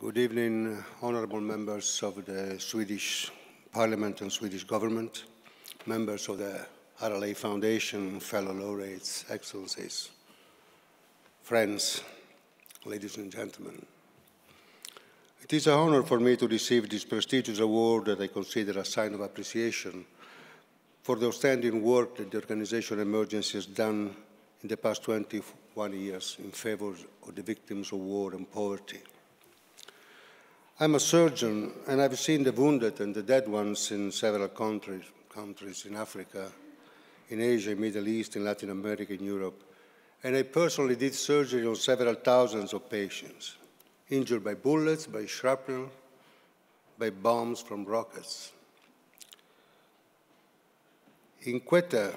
Good evening, honorable members of the Swedish Parliament and Swedish government, members of the RLA Foundation, fellow laureates, excellencies, friends, ladies and gentlemen. It is an honor for me to receive this prestigious award that I consider a sign of appreciation for the outstanding work that the organization Emergency has done in the past 21 years in favor of the victims of war and poverty. I'm a surgeon, and I've seen the wounded and the dead ones in several countries in Africa, in Asia, Middle East, in Latin America, in Europe. And I personally did surgery on several thousands of patients, injured by bullets, by shrapnel, by bombs from rockets. In Quetta,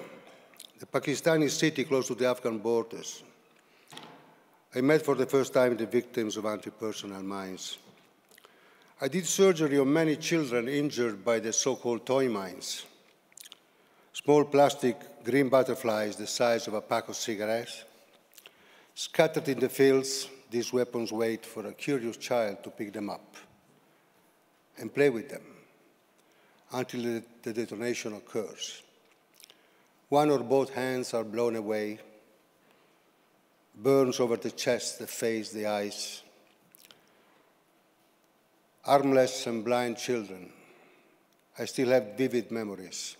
the Pakistani city close to the Afghan borders, I met for the first time the victims of anti-personnel mines. I did surgery on many children injured by the so-called toy mines. Small plastic green butterflies the size of a pack of cigarettes. Scattered in the fields, these weapons wait for a curious child to pick them up and play with them until the detonation occurs. One or both hands are blown away, burns over the chest, the face, the eyes. Armless and blind children. I still have vivid memories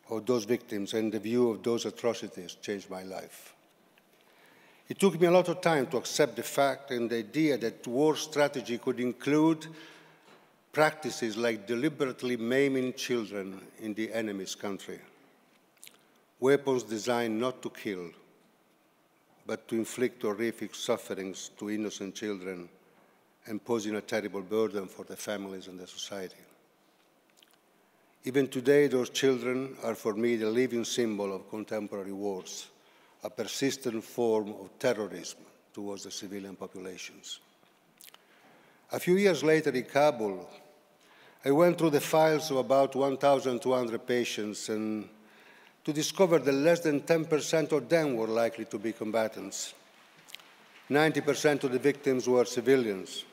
of those victims, and the view of those atrocities changed my life. It took me a lot of time to accept the fact and the idea that war strategy could include practices like deliberately maiming children in the enemy's country. Weapons designed not to kill, but to inflict horrific sufferings to innocent children and posing a terrible burden for the families and the society. Even today, those children are for me the living symbol of contemporary wars, a persistent form of terrorism towards the civilian populations. A few years later in Kabul, I went through the files of about 1,200 patients and to discover that less than 10% of them were likely to be combatants. 90% of the victims were civilians,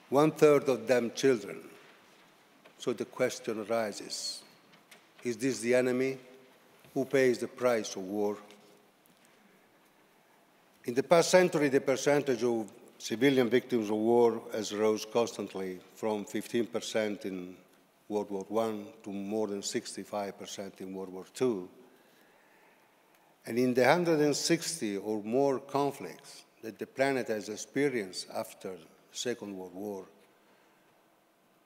1/3 of them children. So the question arises, is this the enemy? Who pays the price of war? In the past century, the percentage of civilian victims of war has rose constantly from 15% in World War I to more than 65% in World War II. And in the 160 or more conflicts that the planet has experienced after the Second World War,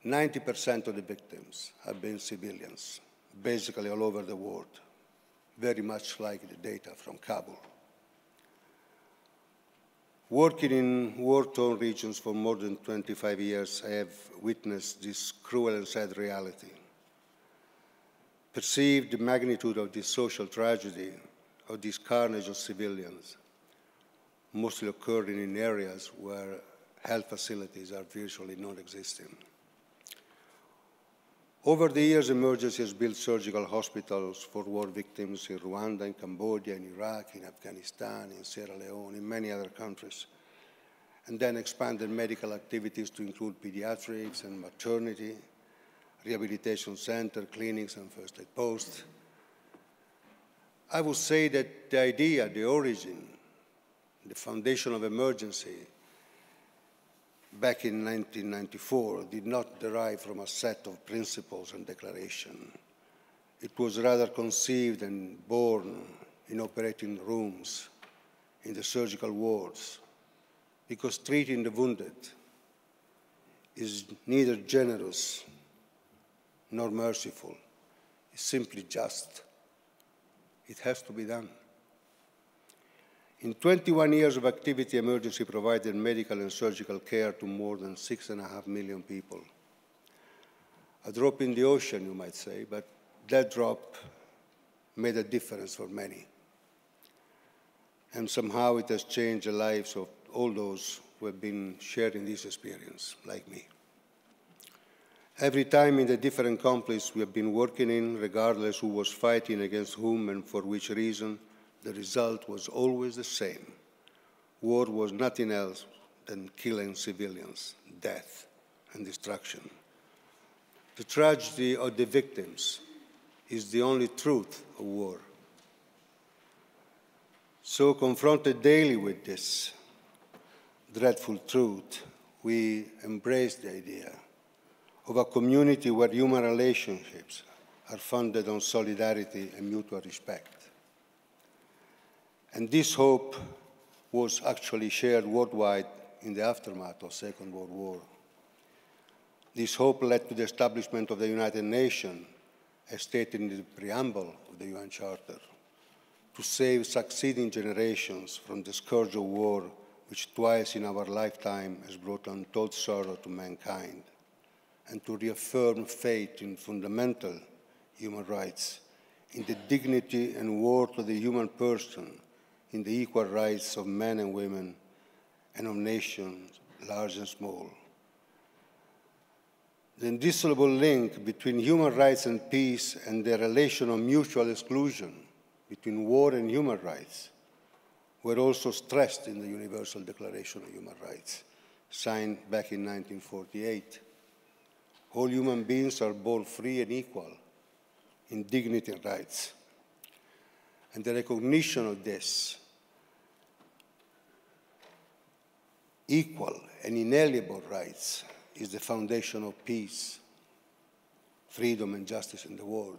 90% of the victims have been civilians, basically all over the world, very much like the data from Kabul. Working in war-torn regions for more than 25 years, I have witnessed this cruel and sad reality, perceived the magnitude of this social tragedy, of this carnage of civilians, mostly occurring in areas where health facilities are virtually non-existent. Over the years, Emergency has built surgical hospitals for war victims in Rwanda, in Cambodia, in Iraq, in Afghanistan, in Sierra Leone, in many other countries, and then expanded medical activities to include pediatrics and maternity, rehabilitation center, clinics, and first aid posts. I would say that the idea, the origin, the foundation of Emergency back in 1994 did not derive from a set of principles and declarations. It was rather conceived and born in operating rooms, in the surgical wards, because treating the wounded is neither generous nor merciful. It's simply just. It has to be done. In 21 years of activity, Emergency provided medical and surgical care to more than 6.5 million people. A drop in the ocean, you might say, but that drop made a difference for many. And somehow it has changed the lives of all those who have been sharing this experience, like me. Every time in the different conflicts we have been working in, regardless who was fighting against whom and for which reason, the result was always the same. War was nothing else than killing civilians, death and destruction. The tragedy of the victims is the only truth of war. So, confronted daily with this dreadful truth, we embrace the idea of a community where human relationships are founded on solidarity and mutual respect. And this hope was actually shared worldwide in the aftermath of the Second World War. This hope led to the establishment of the United Nations, as stated in the preamble of the UN Charter, to save succeeding generations from the scourge of war, which twice in our lifetime has brought untold sorrow to mankind, and to reaffirm faith in fundamental human rights, in the dignity and worth of the human person, in the equal rights of men and women, and of nations, large and small. The indissoluble link between human rights and peace and the relation of mutual exclusion between war and human rights were also stressed in the Universal Declaration of Human Rights, signed back in 1948. All human beings are born free and equal in dignity and rights. And the recognition of this equal and inalienable rights is the foundation of peace, freedom, and justice in the world.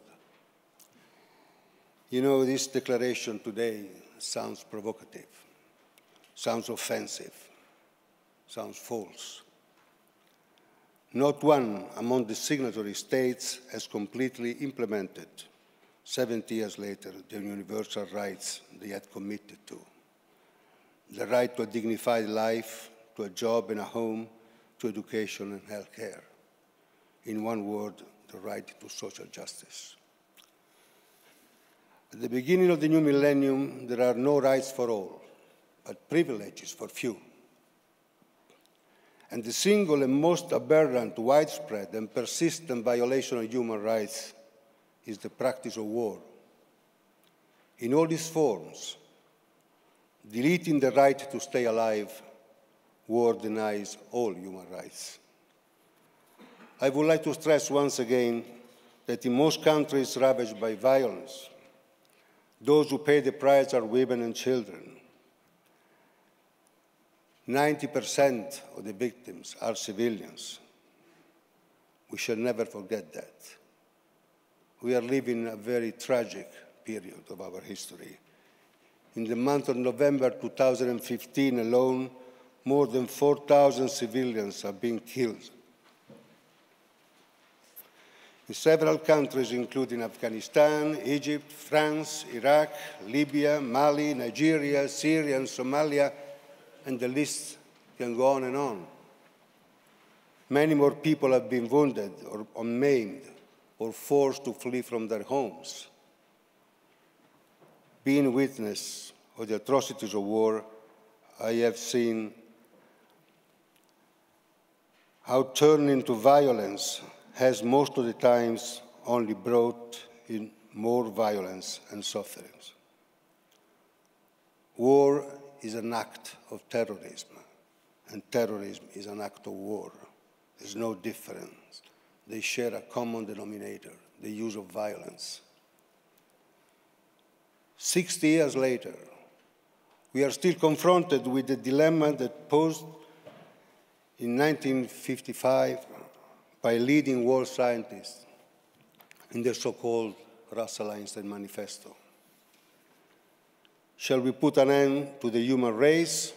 You know, this declaration today sounds provocative, sounds offensive, sounds false. Not one among the signatory states has completely implemented, 70 years later, the universal rights they had committed to. The right to a dignified life, to a job and a home, to education and health care. In one word, the right to social justice. At the beginning of the new millennium, there are no rights for all, but privileges for few. And the single and most aberrant, widespread, and persistent violation of human rights is the practice of war. In all its forms, deleting the right to stay alive, war denies all human rights. I would like to stress once again that in most countries ravaged by violence, those who pay the price are women and children. 90% of the victims are civilians. We shall never forget that. We are living a very tragic period of our history. In the month of November 2015 alone, more than 4,000 civilians have been killed. In several countries, including Afghanistan, Egypt, France, Iraq, Libya, Mali, Nigeria, Syria, and Somalia, and the list can go on and on. Many more people have been wounded or maimed or forced to flee from their homes. Being witness of the atrocities of war, I have seen how turning to violence has most of the times only brought in more violence and sufferings. War is an act of terrorism, and terrorism is an act of war. There's no difference. They share a common denominator, the use of violence. 60 years later, we are still confronted with the dilemma that posed in 1955 by a leading world scientist in the so-called Russell-Einstein Manifesto. Shall we put an end to the human race,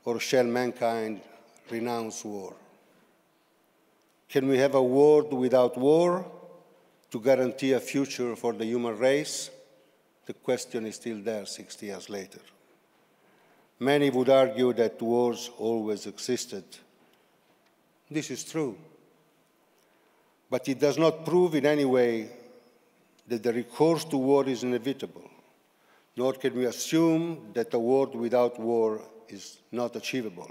or shall mankind renounce war? Can we have a world without war to guarantee a future for the human race? The question is still there 60 years later. Many would argue that wars always existed. This is true. But it does not prove in any way that the recourse to war is inevitable, nor can we assume that a world without war is not achievable.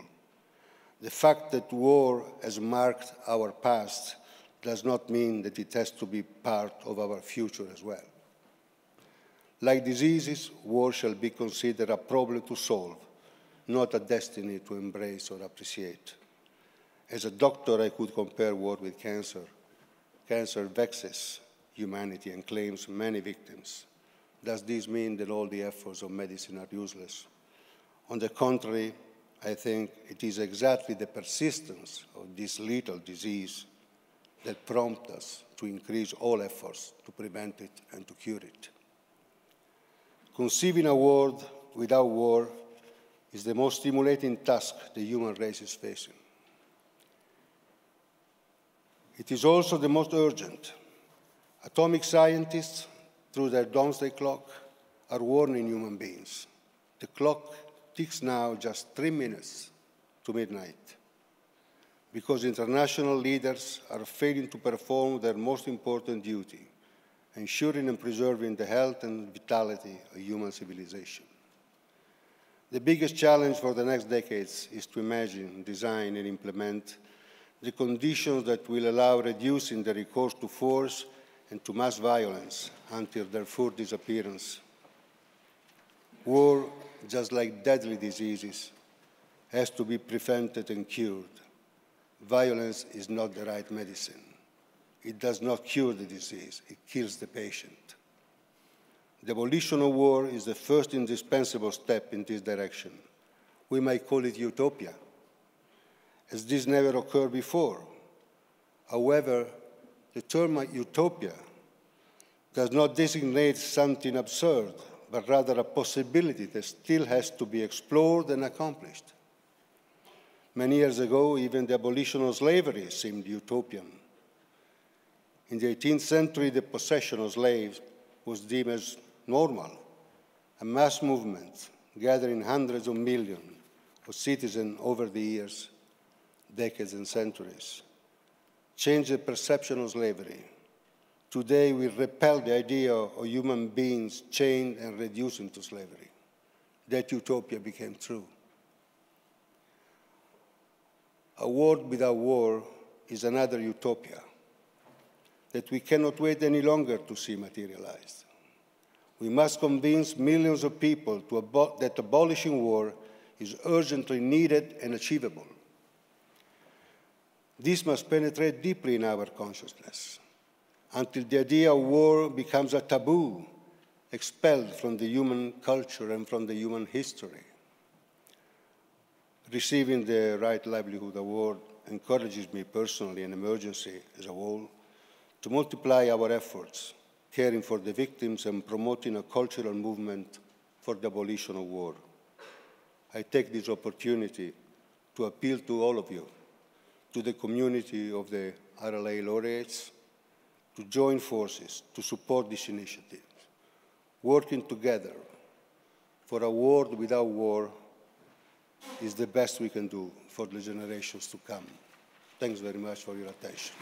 The fact that war has marked our past does not mean that it has to be part of our future as well. Like diseases, war shall be considered a problem to solve, not a destiny to embrace or appreciate. As a doctor, I could compare war with cancer. Cancer vexes humanity and claims many victims. Does this mean that all the efforts of medicine are useless? On the contrary, I think it is exactly the persistence of this lethal disease that prompts us to increase all efforts to prevent it and to cure it. Conceiving a world without war is the most stimulating task the human race is facing. It is also the most urgent. Atomic scientists, through their doomsday clock, are warning human beings. The clock ticks now just 3 minutes to midnight, because international leaders are failing to perform their most important duty, ensuring and preserving the health and vitality of human civilization. The biggest challenge for the next decades is to imagine, design, and implement the conditions that will allow reducing the recourse to force and to mass violence until their full disappearance. War, just like deadly diseases, has to be prevented and cured. Violence is not the right medicine. It does not cure the disease, it kills the patient. The abolition of war is the first indispensable step in this direction. We might call it utopia, as this never occurred before. However, the term utopia does not designate something absurd, but rather a possibility that still has to be explored and accomplished. Many years ago, even the abolition of slavery seemed utopian. In the 18th century, the possession of slaves was deemed as normal, a mass movement gathering hundreds of millions of citizens over the years, decades and centuries, changed the perception of slavery. Today, we repel the idea of human beings chained and reduced into slavery. That utopia became true. A world without war is another utopia that we cannot wait any longer to see materialized. We must convince millions of people that abolishing war is urgently needed and achievable. This must penetrate deeply in our consciousness until the idea of war becomes a taboo, expelled from the human culture and from the human history. Receiving the Right Livelihood Award encourages me personally and emergency as a whole to multiply our efforts, caring for the victims and promoting a cultural movement for the abolition of war. I take this opportunity to appeal to all of you, to the community of the RLA laureates, to join forces to support this initiative, working together for a world without war is the best we can do for the generations to come. Thanks very much for your attention.